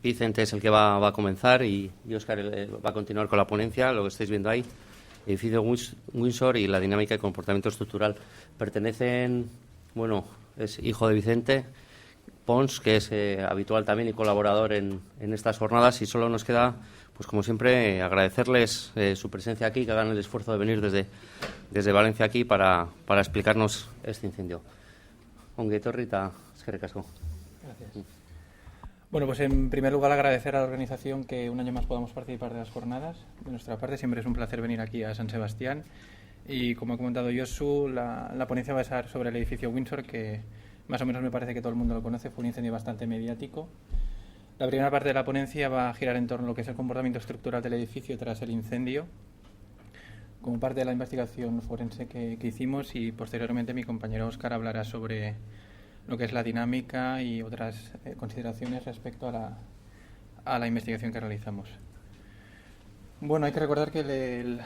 Vicente es el que va a comenzar y Óscar va a continuar con la ponencia, lo que estáis viendo ahí. Edificio Windsor y la dinámica y comportamiento estructural. Pertenecen, es hijo de Vicente Pons, que es habitual también y colaborador en estas jornadas, y solo nos queda, pues como siempre, agradecerles su presencia aquí, que hagan el esfuerzo de venir desde Valencia aquí para explicarnos este incendio. Ongi etorri eta eskerrik asko. Gracias. Bueno, pues en primer lugar agradecer a la organización que un año más podamos participar de las jornadas. De nuestra parte siempre es un placer venir aquí a San Sebastián y, como ha comentado Josu, la ponencia va a ser sobre el edificio Windsor, que más o menos me parece que todo el mundo lo conoce. Fue un incendio bastante mediático. La primera parte de la ponencia va a girar en torno a lo que es el comportamiento estructural del edificio tras el incendio, como parte de la investigación forense que hicimos, y posteriormente mi compañero Óscar hablará sobre lo que es la dinámica y otras consideraciones respecto a la investigación que realizamos. Bueno, hay que recordar que el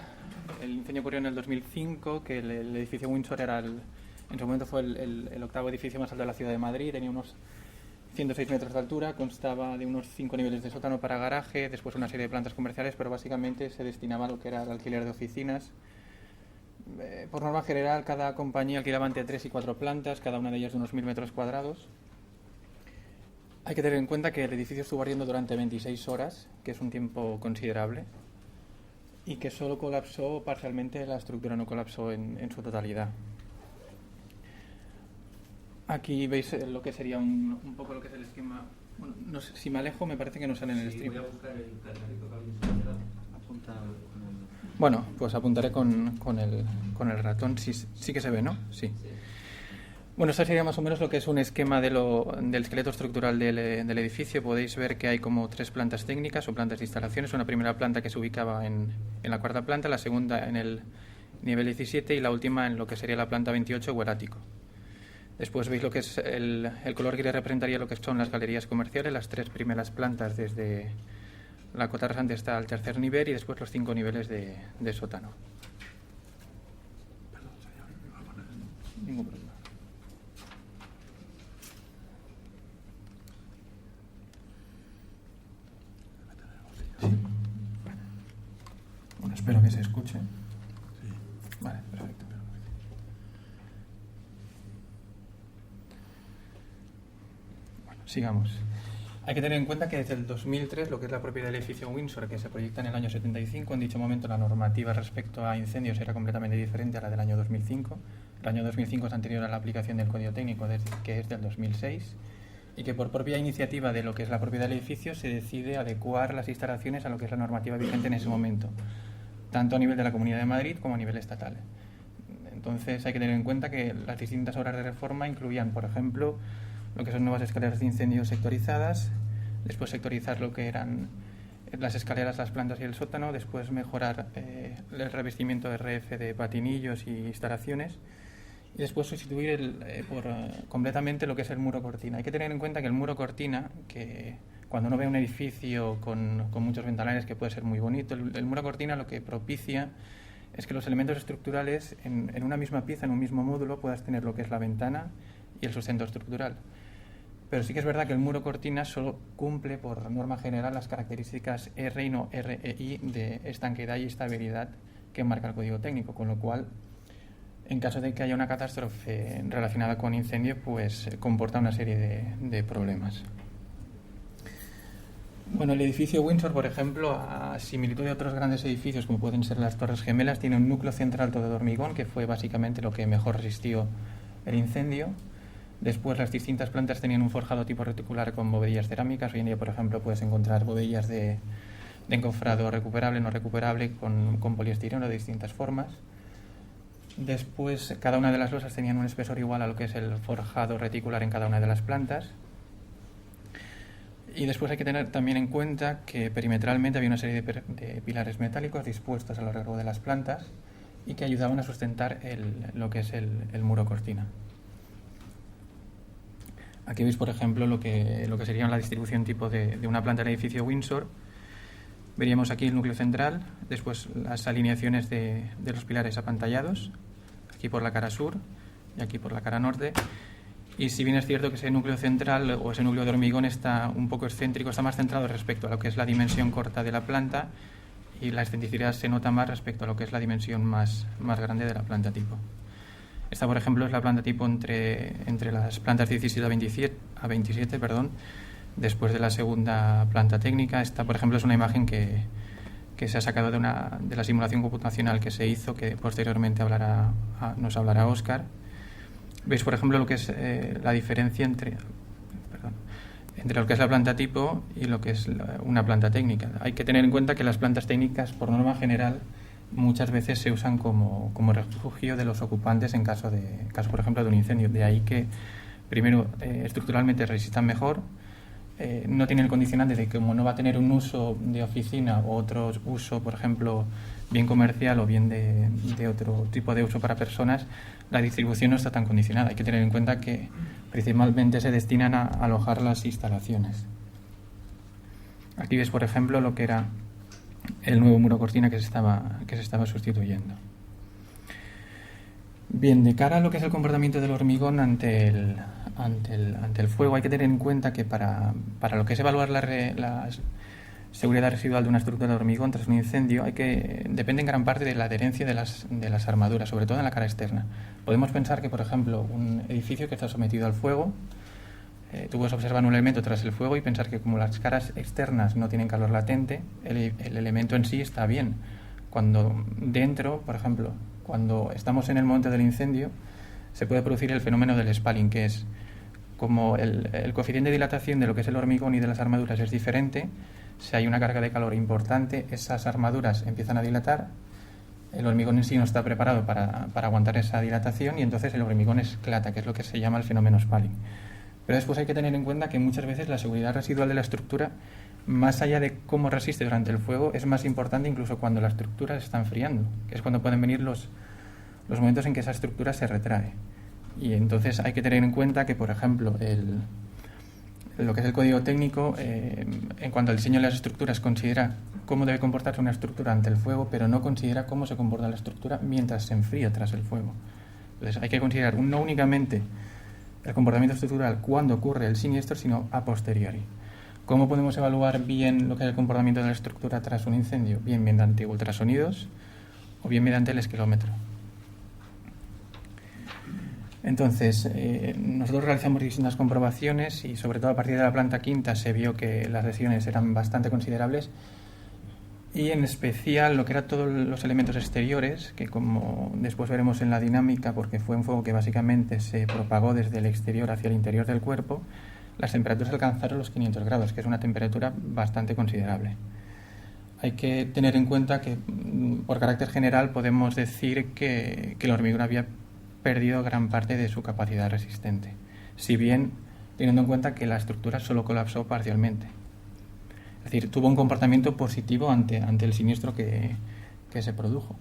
incendio ocurrió en el 2005, que el edificio Windsor en su momento fue el octavo edificio más alto de la ciudad de Madrid, tenía unos 106 metros de altura, constaba de unos 5 niveles de sótano para garaje, después una serie de plantas comerciales, pero básicamente se destinaba a lo que era el alquiler de oficinas. Por norma general, cada compañía alquilaba entre 3 y 4 plantas, cada una de ellas de unos 1.000 metros cuadrados. Hay que tener en cuenta que el edificio estuvo ardiendo durante 26 horas, que es un tiempo considerable, y que solo colapsó parcialmente, la estructura no colapsó en su totalidad. Aquí veis lo que sería un poco lo que es el esquema. Bueno, no sé, si me alejo me parece que no sale en el stream. Voy a buscar el calendario que alguien apunta. Bueno, pues apuntaré con el ratón. Sí que se ve, ¿no? Sí. Bueno, esto sería más o menos lo que es un esquema del esqueleto estructural del edificio. Podéis ver que hay como 3 plantas técnicas o plantas de instalaciones. Una primera planta que se ubicaba en la 4ª planta, la segunda en el nivel 17 y la última en lo que sería la planta 28 o el ático. Después veis lo que es el color que representaría lo que son las galerías comerciales, las 3 primeras plantas desde la cota rasante hasta el 3er nivel, y después los 5 niveles de sótano. Ningún problema. Bueno, espero que se escuche. Vale, perfecto. Sigamos. Hay que tener en cuenta que desde el 2003, lo que es la propiedad del edificio Windsor, que se proyecta en el año 75, en dicho momento la normativa respecto a incendios era completamente diferente a la del año 2005. El año 2005 es anterior a la aplicación del Código Técnico, que es del 2006, y que por propia iniciativa de lo que es la propiedad del edificio se decide adecuar las instalaciones a lo que es la normativa vigente en ese momento, tanto a nivel de la Comunidad de Madrid como a nivel estatal. Entonces hay que tener en cuenta que las distintas obras de reforma incluían, por ejemplo, lo que son nuevas escaleras de incendio sectorizadas, después sectorizar lo que eran las escaleras, las plantas y el sótano, después mejorar el revestimiento de RF de patinillos y instalaciones, y después sustituir completamente lo que es el muro cortina. Hay que tener en cuenta que el muro cortina, que cuando uno ve un edificio con muchos ventanales, que puede ser muy bonito, el muro cortina lo que propicia es que los elementos estructurales en una misma pieza, en un mismo módulo, puedas tener lo que es la ventana y el sustento estructural. Pero sí que es verdad que el muro cortina solo cumple, por norma general, las características R y no REI de estanqueidad y estabilidad que marca el Código Técnico, con lo cual, en caso de que haya una catástrofe relacionada con incendio, pues comporta una serie de problemas. Bueno, el edificio Windsor, por ejemplo, a similitud de otros grandes edificios como pueden ser las Torres Gemelas, tiene un núcleo central todo de hormigón, que fue básicamente lo que mejor resistió el incendio. Después las distintas plantas tenían un forjado tipo reticular con bovedillas cerámicas. Hoy en día, por ejemplo, puedes encontrar bovedillas de encofrado recuperable, no recuperable, con poliestireno de distintas formas. Después, cada una de las losas tenían un espesor igual a lo que es el forjado reticular en cada una de las plantas. Y después hay que tener también en cuenta que perimetralmente había una serie de pilares metálicos dispuestos a lo largo de las plantas y que ayudaban a sustentar lo que es el muro cortina. Aquí veis, por ejemplo, lo que sería la distribución tipo de una planta del edificio Windsor. Veríamos aquí el núcleo central, después las alineaciones de los pilares apantallados, aquí por la cara sur y aquí por la cara norte. Y si bien es cierto que ese núcleo central o ese núcleo de hormigón está un poco excéntrico, está más centrado respecto a lo que es la dimensión corta de la planta, y la excentricidad se nota más respecto a lo que es la dimensión más grande de la planta tipo. Esta, por ejemplo, es la planta tipo entre las plantas 17 a 27, después de la segunda planta técnica. Esta, por ejemplo, es una imagen que se ha sacado de la simulación computacional que se hizo, que posteriormente nos hablará Óscar. Veis, por ejemplo, lo que es la diferencia entre lo que es la planta tipo y lo que es una planta técnica. Hay que tener en cuenta que las plantas técnicas, por norma general, muchas veces se usan como refugio de los ocupantes en caso, por ejemplo, de un incendio. De ahí que, primero, estructuralmente resistan mejor, no tiene el condicionante de que como no va a tener un uso de oficina o otro uso, por ejemplo, bien comercial o bien de otro tipo de uso para personas, la distribución no está tan condicionada. Hay que tener en cuenta que principalmente se destinan a alojar las instalaciones. Aquí ves, por ejemplo, lo que era el nuevo muro cortina que se estaba sustituyendo. Bien, de cara a lo que es el comportamiento del hormigón ante el fuego, hay que tener en cuenta que para lo que es evaluar la seguridad residual de una estructura de hormigón tras un incendio, depende en gran parte de la adherencia de las armaduras, sobre todo en la cara externa. Podemos pensar que, por ejemplo, un edificio que está sometido al fuego, tú puedes observar un elemento tras el fuego y pensar que como las caras externas no tienen calor latente, el elemento en sí está bien. Cuando dentro, por ejemplo, cuando estamos en el momento del incendio, se puede producir el fenómeno del spalling, que es como el coeficiente de dilatación de lo que es el hormigón y de las armaduras es diferente. Si hay una carga de calor importante, esas armaduras empiezan a dilatar, el hormigón en sí no está preparado para aguantar esa dilatación y entonces el hormigón esclata, que es lo que se llama el fenómeno spalling. Pero después hay que tener en cuenta que muchas veces la seguridad residual de la estructura, más allá de cómo resiste durante el fuego, es más importante incluso cuando la estructura se está enfriando, que es cuando pueden venir los momentos en que esa estructura se retrae. Y entonces hay que tener en cuenta que, por ejemplo, lo que es el código técnico, en cuanto al diseño de las estructuras, considera cómo debe comportarse una estructura ante el fuego, pero no considera cómo se comporta la estructura mientras se enfría tras el fuego. Entonces hay que considerar no únicamente el comportamiento estructural cuando ocurre el siniestro, sino a posteriori. ¿Cómo podemos evaluar bien lo que es el comportamiento de la estructura tras un incendio? Bien mediante ultrasonidos o bien mediante el esquilómetro. Entonces, nosotros realizamos distintas comprobaciones y sobre todo a partir de la planta quinta se vio que las lesiones eran bastante considerables y en especial lo que eran todos los elementos exteriores, que como después veremos en la dinámica, porque fue un fuego que básicamente se propagó desde el exterior hacia el interior del cuerpo, las temperaturas alcanzaron los 500 grados, que es una temperatura bastante considerable. Hay que tener en cuenta que, por carácter general, podemos decir que el hormigón había perdido gran parte de su capacidad resistente, si bien teniendo en cuenta que la estructura solo colapsó parcialmente. Es decir, tuvo un comportamiento positivo ante el siniestro que se produjo.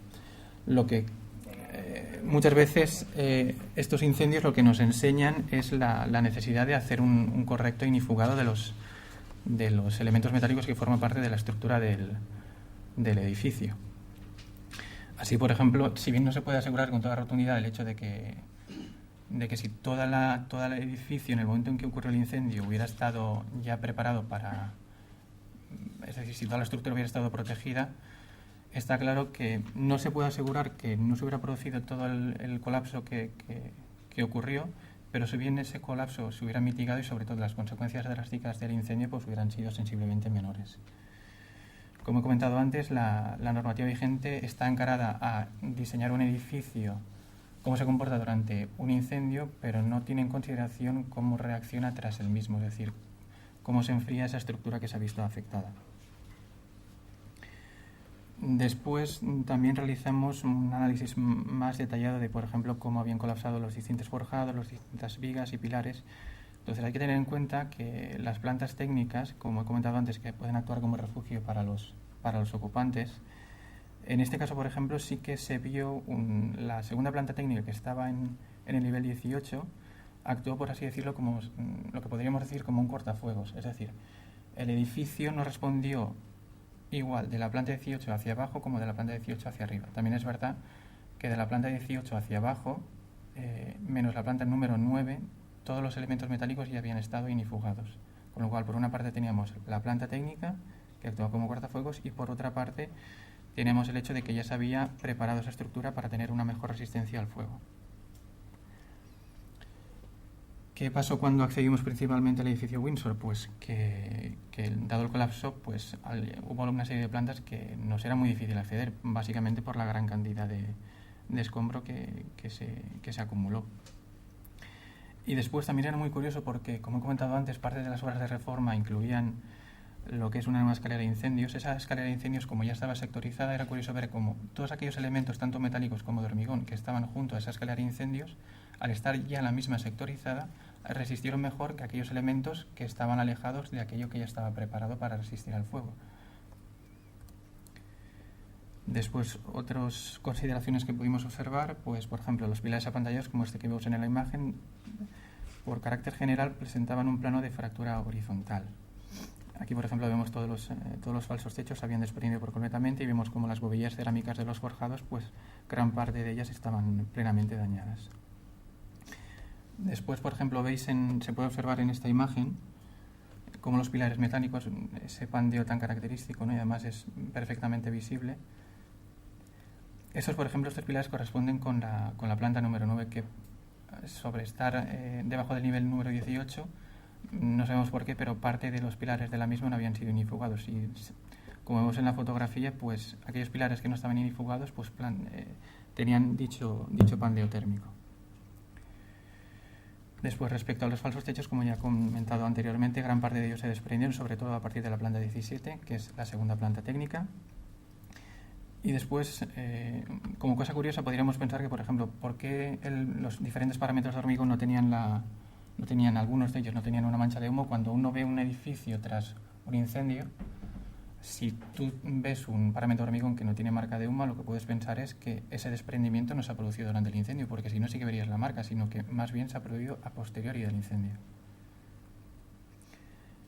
Lo que muchas veces estos incendios lo que nos enseñan es la necesidad de hacer un correcto inifugado de los elementos metálicos que forman parte de la estructura del edificio. Así, por ejemplo, si bien no se puede asegurar con toda rotundidad el hecho de que si todo el edificio en el momento en que ocurrió el incendio hubiera estado ya preparado es decir, si toda la estructura hubiera estado protegida, está claro que no se puede asegurar que no se hubiera producido todo el colapso que ocurrió, pero si bien ese colapso se hubiera mitigado y sobre todo las consecuencias drásticas del incendio pues hubieran sido sensiblemente menores. Como he comentado antes, la normativa vigente está encarada a diseñar un edificio, cómo se comporta durante un incendio, pero no tiene en consideración cómo reacciona tras el mismo, es decir, cómo se enfría esa estructura que se ha visto afectada. Después también realizamos un análisis más detallado de, por ejemplo, cómo habían colapsado los distintos forjados, las distintas vigas y pilares. Entonces hay que tener en cuenta que las plantas técnicas, como he comentado antes, que pueden actuar como refugio para los ocupantes, en este caso, por ejemplo, sí que se vio la segunda planta técnica que estaba en el nivel 18, actuó, por así decirlo, como lo que podríamos decir como un cortafuegos. Es decir, el edificio no respondió igual de la planta 18 hacia abajo como de la planta 18 hacia arriba. También es verdad que de la planta 18 hacia abajo, menos la planta número 9, todos los elementos metálicos ya habían estado inifugados. Con lo cual, por una parte teníamos la planta técnica, que actúa como cortafuegos, y por otra parte tenemos el hecho de que ya se había preparado esa estructura para tener una mejor resistencia al fuego. ¿Qué pasó cuando accedimos principalmente al edificio Windsor? Pues que dado el colapso, pues hubo una serie de plantas que nos era muy difícil acceder, básicamente por la gran cantidad de escombro que se acumuló. Y después también era muy curioso porque, como he comentado antes, parte de las obras de reforma incluían lo que es una nueva escalera de incendios. Esa escalera de incendios, como ya estaba sectorizada, era curioso ver cómo todos aquellos elementos, tanto metálicos como de hormigón, que estaban junto a esa escalera de incendios, al estar ya en la misma sectorizada, resistieron mejor que aquellos elementos que estaban alejados de aquello que ya estaba preparado para resistir al fuego. Después, otras consideraciones que pudimos observar, pues por ejemplo, los pilares apantallados, como este que vemos en la imagen, por carácter general presentaban un plano de fractura horizontal. Aquí, por ejemplo, vemos todos los falsos techos se habían desprendido por completamente y vemos como las bobillas cerámicas de los forjados, pues gran parte de ellas estaban plenamente dañadas. Después, por ejemplo, se puede observar en esta imagen cómo los pilares metálicos, ese pandeo tan característico, ¿no? Y además es perfectamente visible. Estos pilares corresponden con la planta número 9, que sobre estar debajo del nivel número 18, no sabemos por qué, pero parte de los pilares de la misma no habían sido inifugados. Y como vemos en la fotografía, pues aquellos pilares que no estaban inifugados pues tenían dicho pandeo térmico. Después, respecto a los falsos techos, como ya he comentado anteriormente, gran parte de ellos se desprendieron, sobre todo a partir de la planta 17, que es la segunda planta técnica. Y después, como cosa curiosa, podríamos pensar que, por ejemplo, ¿por qué los diferentes parámetros de hormigón algunos de ellos no tenían una mancha de humo? Cuando uno ve un edificio tras un incendio, si tú ves un parámetro de hormigón que no tiene marca de humo, lo que puedes pensar es que ese desprendimiento no se ha producido durante el incendio, porque si no sí que verías la marca, sino que más bien se ha producido a posteriori del incendio.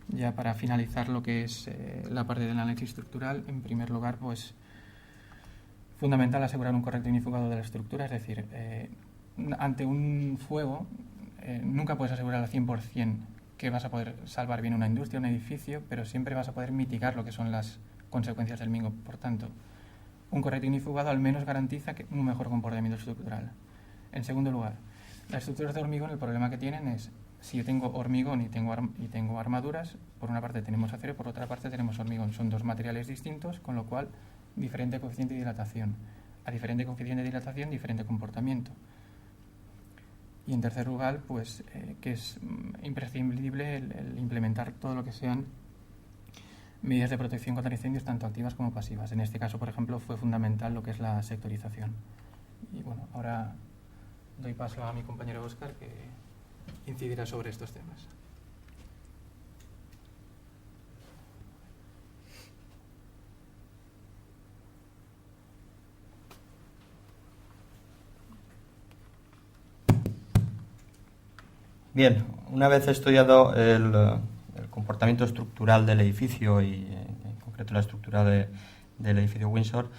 Ya para finalizar lo que es la parte del análisis estructural, en primer lugar, pues fundamental asegurar un correcto inifugado de la estructura, es decir, ante un fuego nunca puedes asegurar al 100% que vas a poder salvar bien una industria, un edificio, pero siempre vas a poder mitigar lo que son las consecuencias del mismo. Por tanto, un correcto inifugado al menos garantiza un mejor comportamiento estructural. En segundo lugar, las estructuras de hormigón, el problema que tienen es, si yo tengo hormigón y tengo armaduras, por una parte tenemos acero y por otra parte tenemos hormigón. Son dos materiales distintos, con lo cual diferente coeficiente de dilatación. A diferente coeficiente de dilatación, diferente comportamiento. Y en tercer lugar, pues que es imprescindible el implementar todo lo que sean medidas de protección contra incendios, tanto activas como pasivas. En este caso, por ejemplo, fue fundamental lo que es la sectorización. Y bueno, ahora doy paso a mi compañero Óscar, que incidirá sobre estos temas. Bien, una vez estudiado el comportamiento estructural del edificio y en concreto la estructura del edificio Windsor,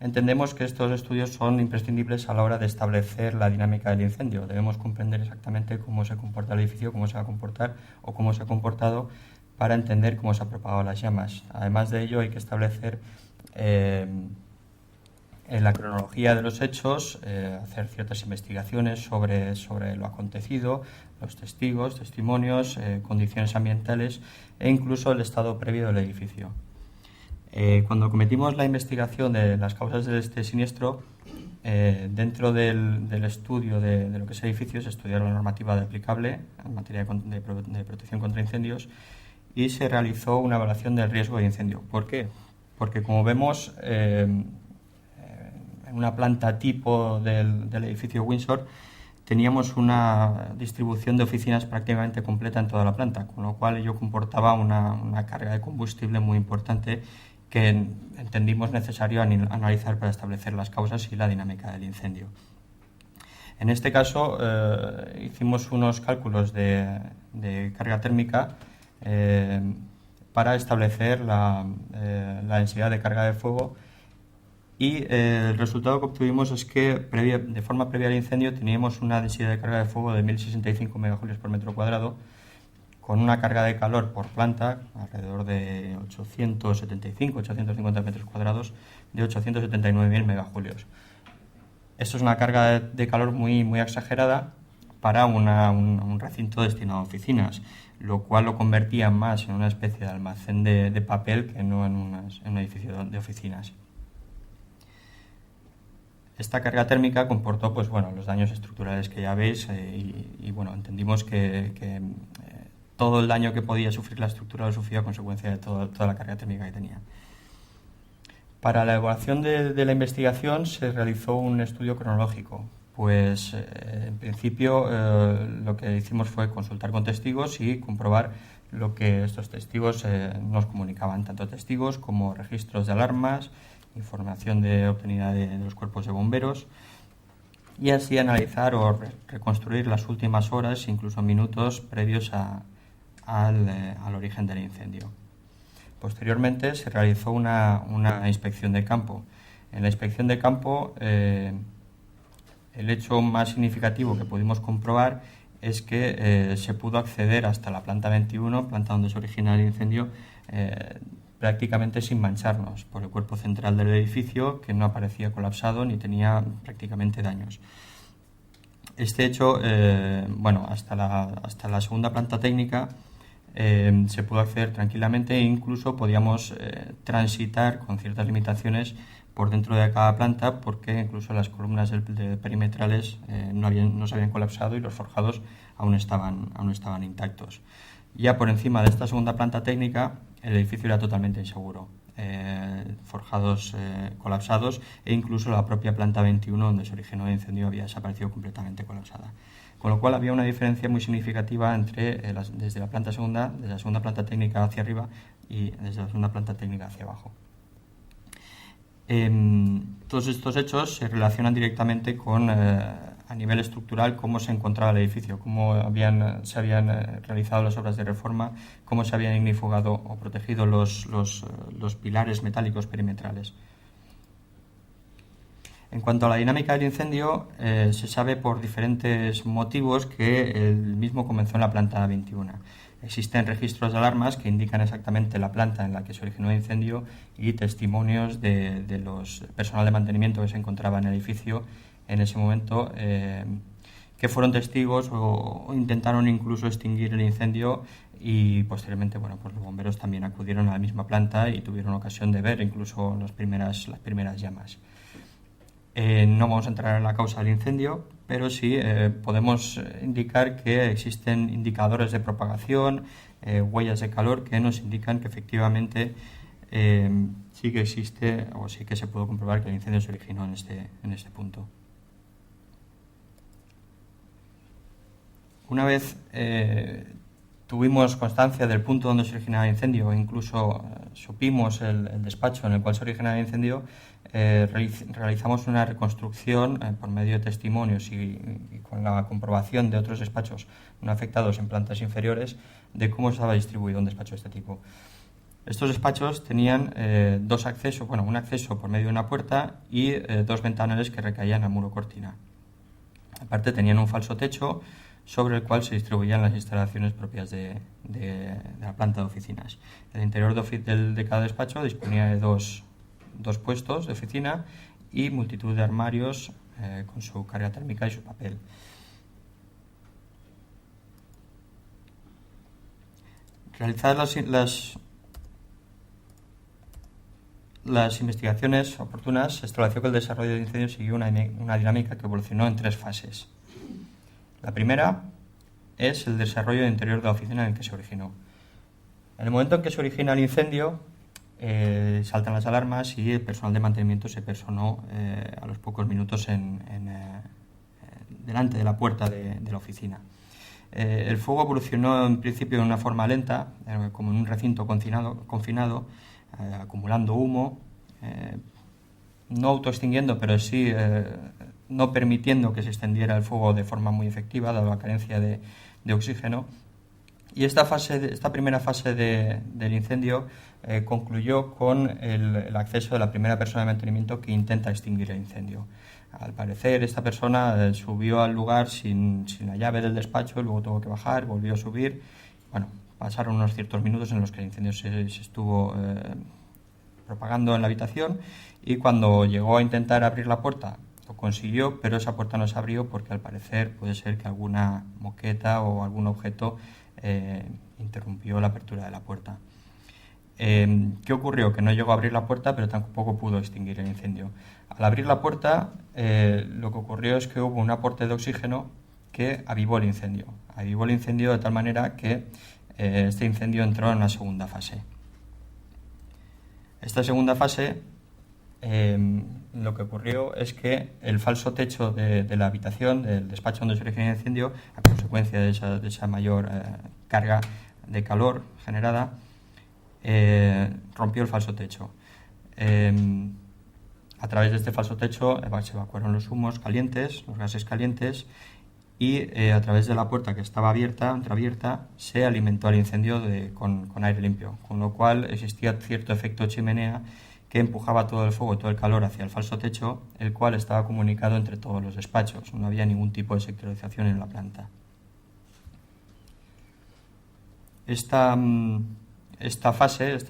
entendemos que estos estudios son imprescindibles a la hora de establecer la dinámica del incendio. Debemos comprender exactamente cómo se comporta el edificio, cómo se va a comportar o cómo se ha comportado para entender cómo se han propagado las llamas. Además de ello, hay que establecer en la cronología de los hechos, hacer ciertas investigaciones sobre lo acontecido, los testimonios, condiciones ambientales e incluso el estado previo del edificio. Cuando cometimos la investigación de las causas de este siniestro, dentro del estudio de lo que es el edificio se estudió la normativa aplicable en materia de protección contra incendios y se realizó una evaluación del riesgo de incendio. ¿Por qué? Porque, como vemos, en una planta tipo del edificio Windsor teníamos una distribución de oficinas prácticamente completa en toda la planta, con lo cual ello comportaba una carga de combustible muy importante que entendimos necesario analizar para establecer las causas y la dinámica del incendio. En este caso hicimos unos cálculos de carga térmica para establecer la densidad de carga de fuego y el resultado que obtuvimos es que de forma previa al incendio teníamos una densidad de carga de fuego de 1065 megajulios por metro cuadrado, con una carga de calor por planta, alrededor de 850 metros cuadrados, de 879.000 megajulios. Esto es una carga de calor muy, muy exagerada para un recinto destinado a oficinas, lo cual lo convertía más en una especie de almacén de papel que no en un edificio de oficinas. Esta carga térmica comportó pues, bueno, los daños estructurales que ya veis y bueno, entendimos que todo el daño que podía sufrir la estructura lo sufrió a consecuencia de toda la carga térmica que tenía. Para la evaluación de la investigación se realizó un estudio cronológico. Pues en principio lo que hicimos fue consultar con testigos y comprobar lo que estos testigos nos comunicaban, tanto testigos como registros de alarmas, información obtenida de los cuerpos de bomberos, y así analizar o reconstruir las últimas horas, incluso minutos previos al origen del incendio. Posteriormente se realizó una inspección de campo. En la inspección de campo el hecho más significativo que pudimos comprobar es que se pudo acceder hasta la planta 21, planta donde se origina el incendio, prácticamente sin mancharnos por el cuerpo central del edificio, que no aparecía colapsado ni tenía prácticamente daños. Este hecho, hasta la segunda planta técnica se pudo acceder tranquilamente e incluso podíamos transitar con ciertas limitaciones por dentro de cada planta, porque incluso las columnas perimetrales no se habían colapsado y los forjados aún estaban intactos. Ya por encima de esta segunda planta técnica, el edificio era totalmente inseguro. Forjados colapsados e incluso la propia planta 21 donde se originó el incendio había desaparecido completamente colapsada. Con lo cual había una diferencia muy significativa entre desde la segunda planta técnica hacia arriba y desde la segunda planta técnica hacia abajo. Todos estos hechos se relacionan directamente con, a nivel estructural, cómo se encontraba el edificio, cómo se habían realizado las obras de reforma, cómo se habían ignifugado o protegido los pilares metálicos perimetrales. En cuanto a la dinámica del incendio, se sabe por diferentes motivos que el mismo comenzó en la planta 21. Existen registros de alarmas que indican exactamente la planta en la que se originó el incendio y testimonios de los personal de mantenimiento que se encontraba en el edificio en ese momento, que fueron testigos o intentaron incluso extinguir el incendio, y posteriormente pues los bomberos también acudieron a la misma planta y tuvieron ocasión de ver incluso las primeras llamas. No vamos a entrar en la causa del incendio, pero sí podemos indicar que existen indicadores de propagación, huellas de calor que nos indican que efectivamente sí que existe o sí que se pudo comprobar que el incendio se originó en este punto. Una vez tuvimos constancia del punto donde se originaba el incendio, e incluso supimos el despacho en el cual se originaba el incendio, realizamos una reconstrucción por medio de testimonios y con la comprobación de otros despachos no afectados en plantas inferiores de cómo estaba distribuido un despacho de este tipo. Estos despachos tenían un acceso por medio de una puerta y dos ventanales que recaían al muro cortina. Aparte tenían un falso techo sobre el cual se distribuían las instalaciones propias de la planta de oficinas. El interior de cada despacho disponía de dos puestos de oficina y multitud de armarios con su carga térmica y su papel. Realizadas las investigaciones oportunas, se estableció que el desarrollo del incendio siguió una dinámica que evolucionó en 3 fases. La primera es el desarrollo del interior de la oficina en el que se originó. En el momento en que se origina el incendio, saltan las alarmas y el personal de mantenimiento se personó a los pocos minutos delante de la puerta de la oficina. El fuego evolucionó en principio de una forma lenta, como en un recinto confinado, acumulando humo, no autoextinguiendo, pero sí no permitiendo que se extendiera el fuego de forma muy efectiva, dado la carencia de oxígeno. Y esta primera fase del incendio concluyó con el acceso de la primera persona de mantenimiento que intenta extinguir el incendio. Al parecer, esta persona subió al lugar sin la llave del despacho, luego tuvo que bajar, volvió a subir. Bueno, pasaron unos ciertos minutos en los que el incendio se estuvo propagando en la habitación, y cuando llegó a intentar abrir la puerta lo consiguió, pero esa puerta no se abrió porque al parecer puede ser que alguna moqueta o algún objeto interrumpió la apertura de la puerta. ¿Qué ocurrió? Que no llegó a abrir la puerta, pero tampoco pudo extinguir el incendio. Al abrir la puerta, lo que ocurrió es que hubo un aporte de oxígeno que avivó el incendio. Avivó el incendio de tal manera que este incendio entró en una segunda fase. Esta segunda fase, lo que ocurrió es que el falso techo de la habitación, del despacho donde se originó el incendio, a consecuencia de esa mayor carga de calor generada, rompió el falso techo. A través de este falso techo se evacuaron los humos calientes, los gases calientes, y a través de la puerta que estaba entreabierta, se alimentó el incendio con aire limpio, con lo cual existía cierto efecto chimenea que empujaba todo el fuego, todo el calor hacia el falso techo, el cual estaba comunicado entre todos los despachos. No había ningún tipo de sectorización en la planta. Esta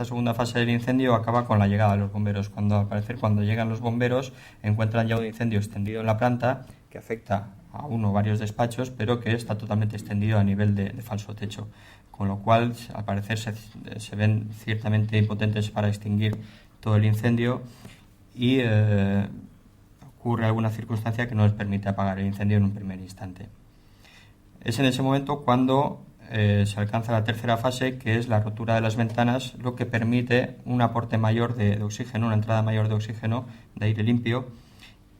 segunda fase del incendio acaba con la llegada de los bomberos. Cuando llegan los bomberos, encuentran ya un incendio extendido en la planta que afecta a uno o varios despachos, pero que está totalmente extendido a nivel de falso techo, con lo cual al parecer se ven ciertamente impotentes para extinguir todo el incendio, y ocurre alguna circunstancia que no les permite apagar el incendio en un primer instante. Es en ese momento cuando se alcanza la tercera fase, que es la rotura de las ventanas, lo que permite un aporte mayor de oxígeno, una entrada mayor de oxígeno, de aire limpio,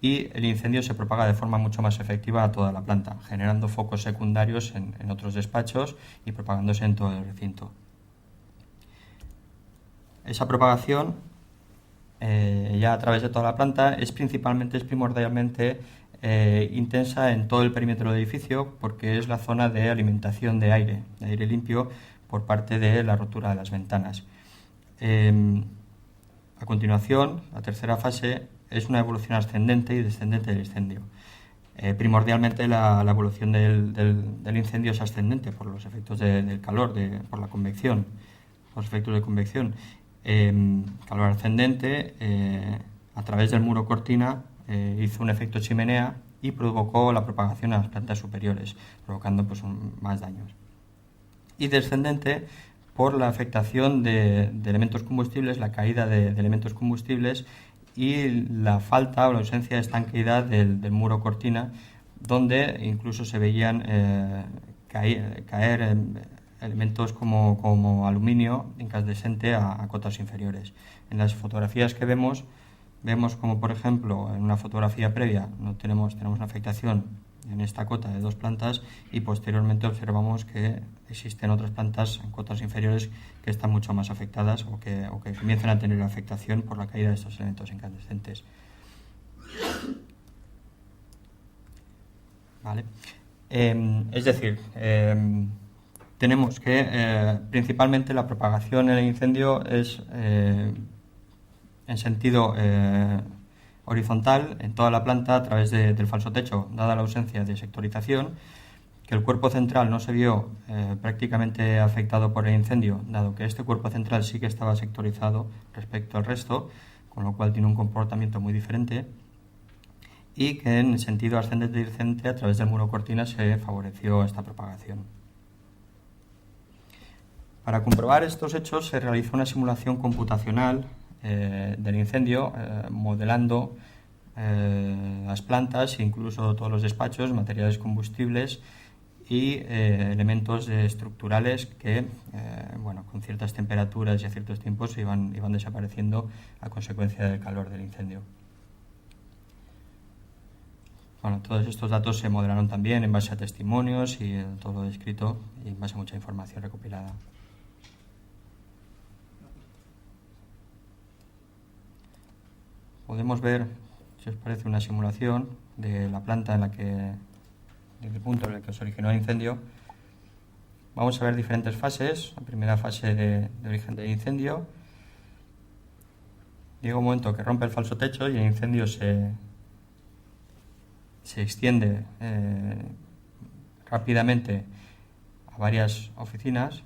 y el incendio se propaga de forma mucho más efectiva a toda la planta, generando focos secundarios en otros despachos y propagándose en todo el recinto. Esa propagación, ya a través de toda la planta, es primordialmente intensa en todo el perímetro del edificio, porque es la zona de alimentación de aire limpio por parte de la rotura de las ventanas. A continuación, la tercera fase es una evolución ascendente y descendente del incendio. Primordialmente la evolución del incendio es ascendente por los efectos del calor, por la convección, los efectos de convección. Calor ascendente, a través del muro cortina, hizo un efecto chimenea y provocó la propagación a las plantas superiores, provocando más daños. Y descendente por la afectación de elementos combustibles, la caída de elementos combustibles y la falta o la ausencia de estanqueidad del muro cortina, donde incluso se veían caer elementos como aluminio incandescente a cotas inferiores. En las fotografías que vemos como, por ejemplo, en una fotografía previa tenemos una afectación en esta cota de 2 plantas, y posteriormente observamos que existen otras plantas en cotas inferiores que están mucho más afectadas o que comienzan a tener afectación por la caída de estos elementos incandescentes. ¿Vale? Es decir, tenemos que principalmente la propagación en el incendio es en sentido horizontal en toda la planta a través del falso techo, dada la ausencia de sectorización, que el cuerpo central no se vio prácticamente afectado por el incendio, dado que este cuerpo central sí que estaba sectorizado respecto al resto, con lo cual tiene un comportamiento muy diferente, y que en sentido ascendente y descendente a través del muro cortina se favoreció esta propagación. Para comprobar estos hechos se realizó una simulación computacional del incendio, modelando las plantas e incluso todos los despachos, materiales combustibles y elementos estructurales que, con ciertas temperaturas y a ciertos tiempos iban desapareciendo a consecuencia del calor del incendio. Todos estos datos se modelaron también en base a testimonios y todo lo descrito, y en base a mucha información recopilada. Podemos ver, si os parece, una simulación de la planta del punto en el que se originó el incendio. Vamos a ver diferentes fases. La primera fase de origen del incendio. Llega un momento que rompe el falso techo y el incendio se extiende rápidamente a varias oficinas.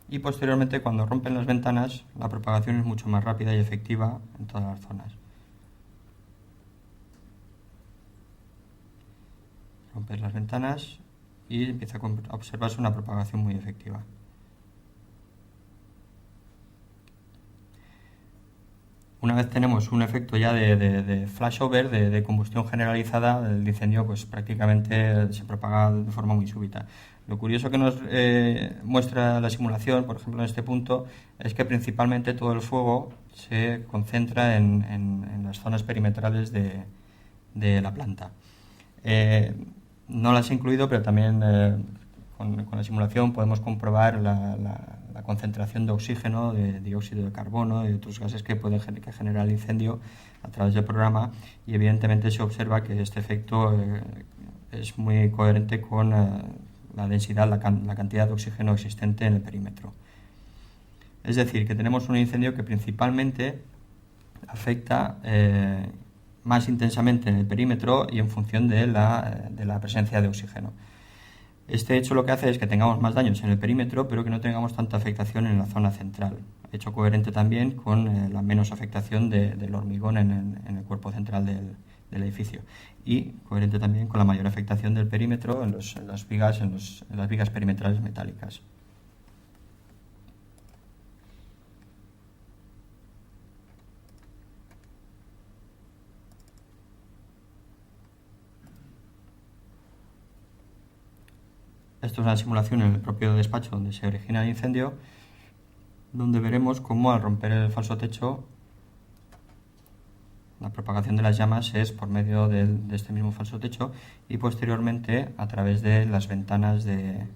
Y posteriormente, cuando rompen las ventanas, la propagación es mucho más rápida y efectiva en todas las zonas. Rompes las ventanas y empieza a observarse una propagación muy efectiva. Una vez tenemos un efecto ya de flashover, de combustión generalizada, el incendio pues prácticamente se propaga de forma muy súbita. Lo curioso que nos muestra la simulación, por ejemplo en este punto, es que principalmente todo el fuego se concentra en las zonas perimetrales de la planta. No las he incluido, pero también con la simulación podemos comprobar la concentración de oxígeno, de dióxido de carbono y otros gases que genera el incendio a través del programa, y evidentemente se observa que este efecto es muy coherente con la densidad, la cantidad de oxígeno existente en el perímetro. Es decir, que tenemos un incendio que principalmente afecta más intensamente en el perímetro y en función de la presencia de oxígeno. Este hecho lo que hace es que tengamos más daños en el perímetro, pero que no tengamos tanta afectación en la zona central. Hecho coherente también con la menos afectación del hormigón en el cuerpo central del edificio. Y coherente también con la mayor afectación del perímetro en las vigas perimetrales metálicas. Esto es una simulación en el propio despacho donde se origina el incendio, donde veremos cómo al romper el falso techo la propagación de las llamas es por medio de este mismo falso techo y posteriormente a través de las ventanas del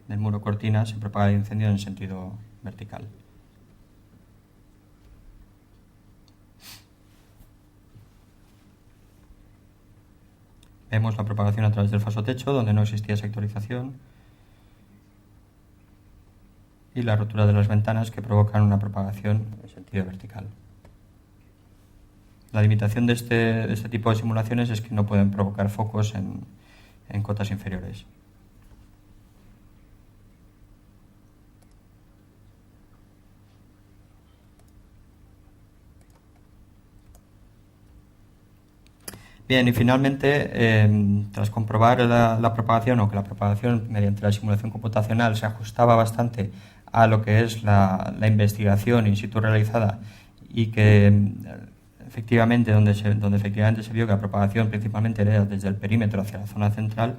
muro cortina se propaga el incendio en sentido vertical. Vemos la propagación a través del falso techo, donde no existía sectorización, y la rotura de las ventanas que provocan una propagación en sentido vertical. La limitación de este tipo de simulaciones es que no pueden provocar focos en cotas inferiores. Bien, y finalmente, tras comprobar la propagación, o que la propagación mediante la simulación computacional se ajustaba bastante a lo que es la investigación in situ realizada, y que efectivamente donde efectivamente se vio que la propagación principalmente era desde el perímetro hacia la zona central,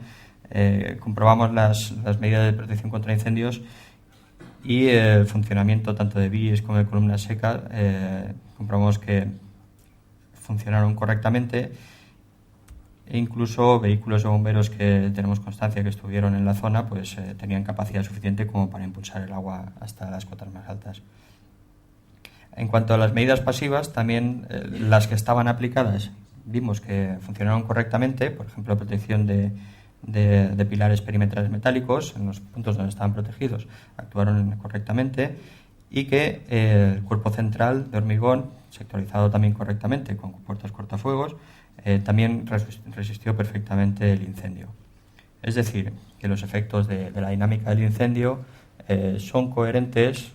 comprobamos las medidas de protección contra incendios y el funcionamiento tanto de BIS como de columnas secas. Comprobamos que funcionaron correctamente. E incluso vehículos de bomberos que tenemos constancia que estuvieron en la zona, pues tenían capacidad suficiente como para impulsar el agua hasta las cotas más altas. En cuanto a las medidas pasivas, también las que estaban aplicadas vimos que funcionaron correctamente. Por ejemplo, protección de pilares perimetrales metálicos en los puntos donde estaban protegidos actuaron correctamente, y que el cuerpo central de hormigón, sectorizado también correctamente con puertas cortafuegos, también resistió perfectamente el incendio. Es decir, que los efectos de la dinámica del incendio son coherentes,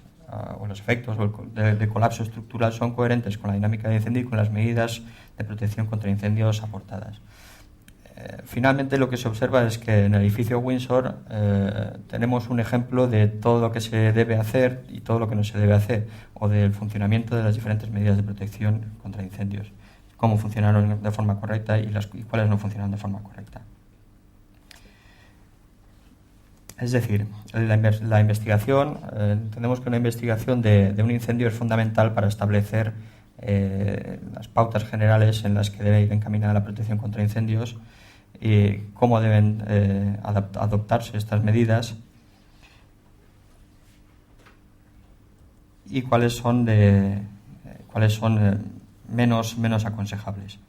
o los efectos de colapso estructural son coherentes con la dinámica del incendio y con las medidas de protección contra incendios aportadas. Finalmente, lo que se observa es que en el edificio Windsor tenemos un ejemplo de todo lo que se debe hacer y todo lo que no se debe hacer, o del funcionamiento de las diferentes medidas de protección contra incendios, cómo funcionaron de forma correcta y cuáles no funcionaron de forma correcta. Es decir, la investigación, entendemos que una investigación de un incendio es fundamental para establecer las pautas generales en las que debe ir encaminada la protección contra incendios, y cómo deben adoptarse estas medidas y cuáles son cuáles son, cuáles, son menos aconsejables.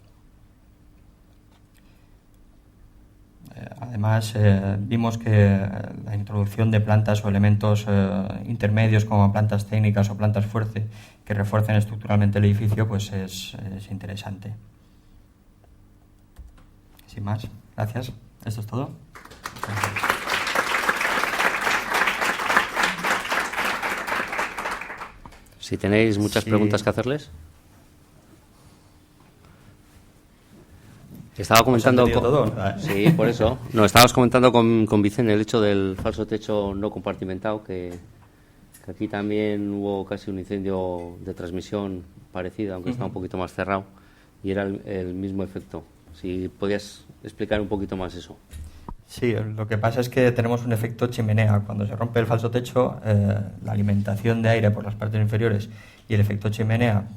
además vimos que la introducción de plantas o elementos intermedios como plantas técnicas o plantas fuerte que refuercen estructuralmente el edificio pues es interesante. Sin más, gracias. Esto es todo. Gracias. Si tenéis muchas preguntas que hacerles. Estaba comentando sí, por eso. No, estábamos comentando con Vicente el hecho del falso techo no compartimentado, que aquí también hubo casi un incendio de transmisión parecido, aunque está un poquito más cerrado, y era el mismo efecto. Si podías explicar un poquito más eso. Sí, lo que pasa es que tenemos un efecto chimenea. Cuando se rompe el falso techo, la alimentación de aire por las partes inferiores y el efecto chimenea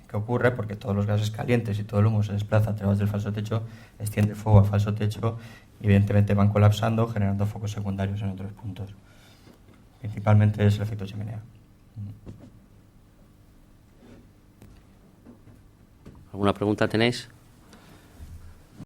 que ocurre, porque todos los gases calientes y todo el humo se desplaza a través del falso techo, extiende el fuego al falso techo y evidentemente van colapsando, generando focos secundarios en otros puntos. Principalmente es el efecto chimenea. ¿Alguna pregunta tenéis?